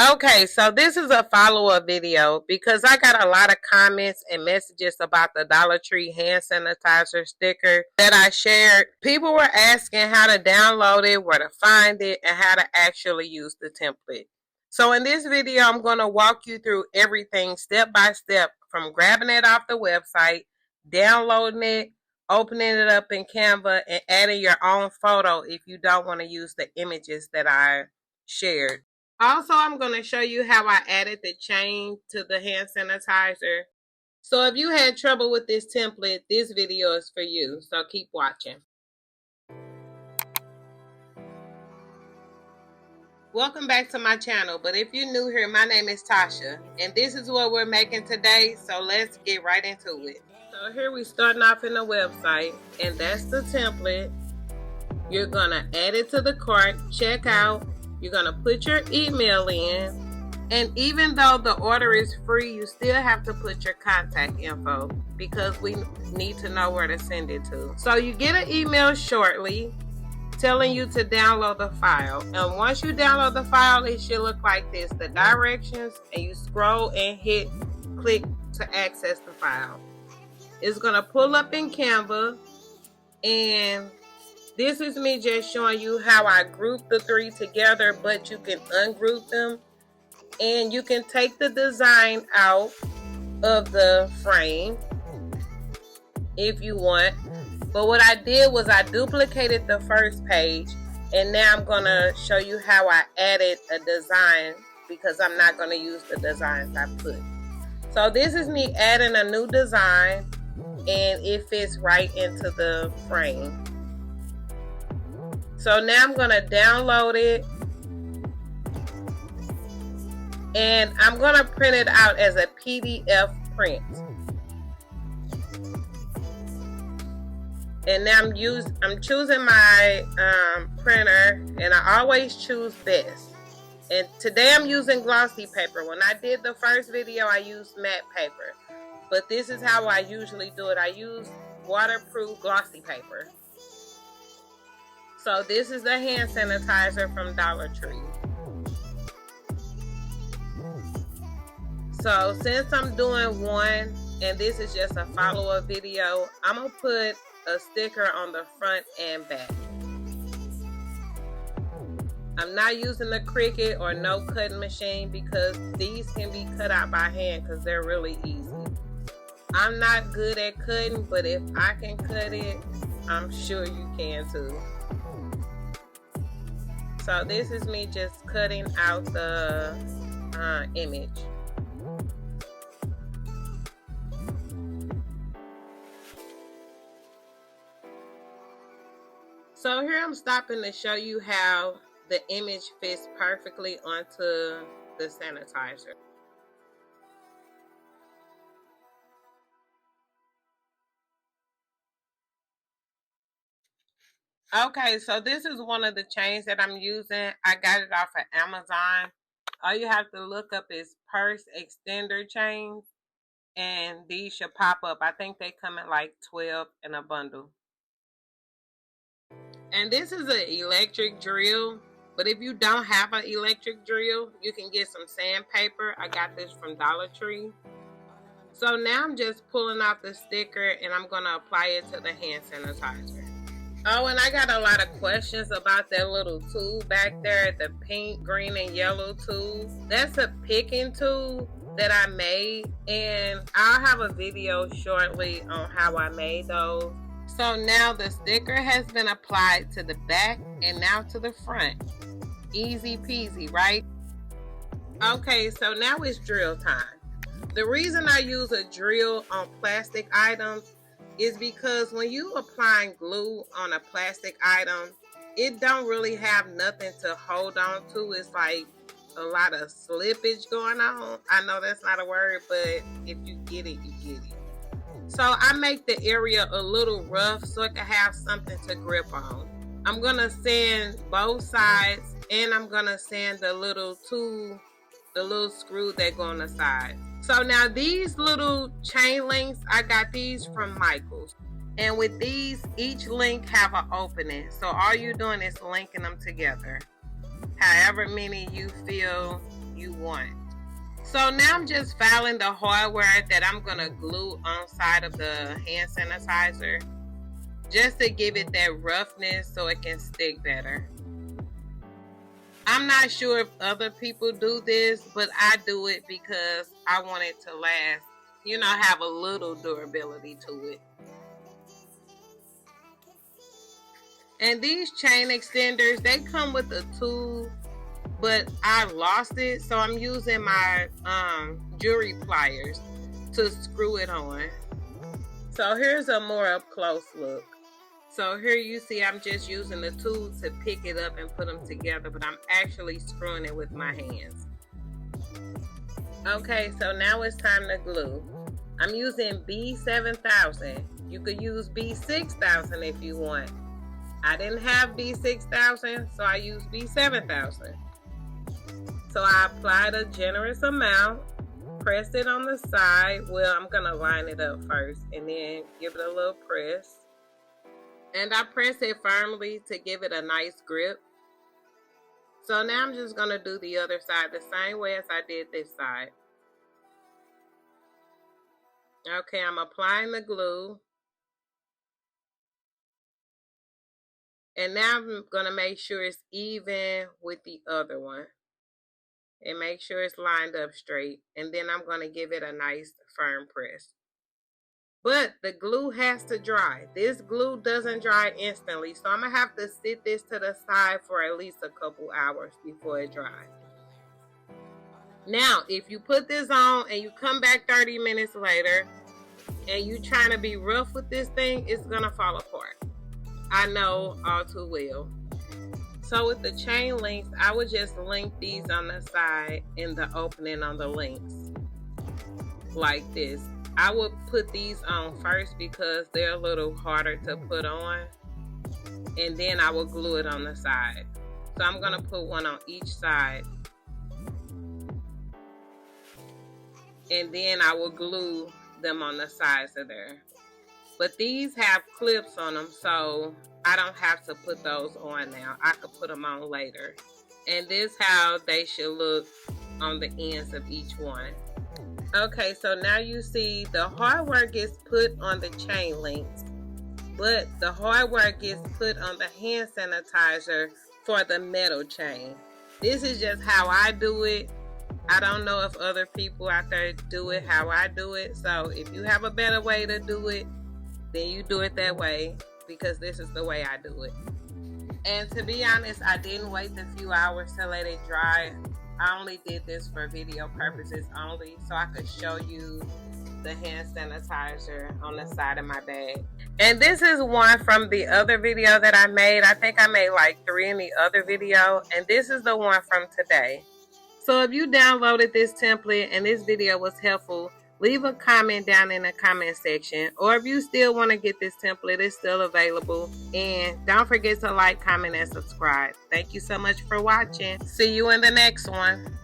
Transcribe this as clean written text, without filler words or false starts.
Okay, so this is a follow-up video because I got a lot of comments and messages about the Dollar Tree hand sanitizer sticker that I shared. People were asking how to download it, where to find it, and how to actually use the template. So in this video, I'm going to walk you through everything step by step, from grabbing it off the website, downloading it, opening it up in Canva, and adding your own photo if you don't want to use the images that I shared. Also, I'm going to show you how I added the chain to the hand sanitizer. So if you had trouble with this template, this video is for you. So keep watching. Welcome back to my channel, but if you're new here, my name is Tasha, and this is what we're making today, so let's get right into it. So here we starting off in the website, and that's the template. You're going to add it to the cart, check out. You're going to put your email in, and even though the order is free, you still have to put your contact info because we need to know where to send it to. So you get an email shortly telling you to download the file, and once you download the file, it should look like this, the directions, and you scroll and hit click to access the file. It's going to pull up in Canva, and this is me just showing you how I group the three together, but you can ungroup them, and you can take the design out of the frame if you want. But what I did was I duplicated the first page, and now I'm going to show you how I added a design because I'm not going to use the designs I put. So this is me adding a new design, and it fits right into the frame. So now I'm going to download it, and I'm going to print it out as a PDF print. And now I'm choosing my printer, and I always choose best. And today I'm using glossy paper. When I did the first video, I used matte paper. But this is how I usually do it. I use waterproof glossy paper. So this is the hand sanitizer from Dollar Tree. So since I'm doing one, and this is just a follow-up video, I'm going to put a sticker on the front and back. I'm not using the Cricut or no cutting machine because these can be cut out by hand because they're really easy. I'm not good at cutting, but if I can cut it, I'm sure you can too. So this is me just cutting out the image. So here I'm stopping to show you how the image fits perfectly onto the sanitizer. Okay, so this is one of the chains that I'm using. I got it off of Amazon. All you have to look up is purse extender chains, and these should pop up. I think they come in like 12 in a bundle. And this is an electric drill, but if you don't have an electric drill, you can get some sandpaper. I got this from Dollar Tree. So now I'm just pulling out the sticker, and I'm going to apply it to the hand sanitizer. Oh, and I got a lot of questions about that little tool back there, the pink, green, and yellow tool. That's a picking tool that I made, and I'll have a video shortly on how I made those. So now the sticker has been applied to the back and now to the front. Easy peasy, right? Okay, so now it's drill time. The reason I use a drill on plastic items is because when you applying glue on a plastic item, it don't really have nothing to hold on to. It's like a lot of slippage going on. I know that's not a word, but if you get it, you get it. So I make the area a little rough so it can have something to grip on. I'm going to sand both sides, and I'm going to sand the little tool, the little screw that go on the side. So now these little chain links, I got these from Michael's. And with these, each link have an opening. So all you're doing is linking them together. However many you feel you want. So now I'm just filing the hardware that I'm going to glue on side of the hand sanitizer, just to give it that roughness so it can stick better. I'm not sure if other people do this, but I do it because I want it to last, you know, have a little durability to it. And these chain extenders, they come with a tool, but I lost it, so I'm using my jewelry pliers to screw it on. So here's a more up close look. So here you see I'm just using the tool to pick it up and put them together, but I'm actually screwing it with my hands. Okay, so now it's time to glue. I'm using B7000. You could use B6000 if you want. I didn't have B6000, so I used B7000. So I applied a generous amount, pressed it on the side. Well, I'm gonna line it up first and then give it a little press. And I press it firmly to give it a nice grip. So now I'm just gonna do the other side the same way as I did this side. Okay, I'm applying the glue. And now I'm gonna make sure it's even with the other one. And make sure it's lined up straight. And then I'm going to give it a nice firm press. But the glue has to dry. This glue doesn't dry instantly. So I'm going to have to sit this to the side for at least a couple hours before it dries. Now, if you put this on and you come back 30 minutes later and you're trying to be rough with this thing, it's going to fall apart. I know all too well. So with the chain links, I would just link these on the side in the opening on the links, like this. I would put these on first because they're a little harder to put on, and then I will glue it on the side. So I'm going to put one on each side, and then I will glue them on the sides of there. But these have clips on them, so I don't have to put those on now. I could put them on later. And this is how they should look on the ends of each one. Okay, so now you see the hardware gets put on the chain links, but the hardware gets put on the hand sanitizer for the metal chain. This is just how I do it. I don't know if other people out there do it how I do it. So if you have a better way to do it, then you do it that way, because this is the way I do it. And to be honest, I didn't wait the few hours to let it dry. I only did this for video purposes only, so I could show you the hand sanitizer on the side of my bag. And this is one from the other video that I made. I think I made like 3 in the other video, and this is the one from today. So if you downloaded this template and this video was helpful, leave a comment down in the comment section. Or if you still want to get this template, it's still available. And don't forget to like, comment, and subscribe. Thank you so much for watching. See you in the next one.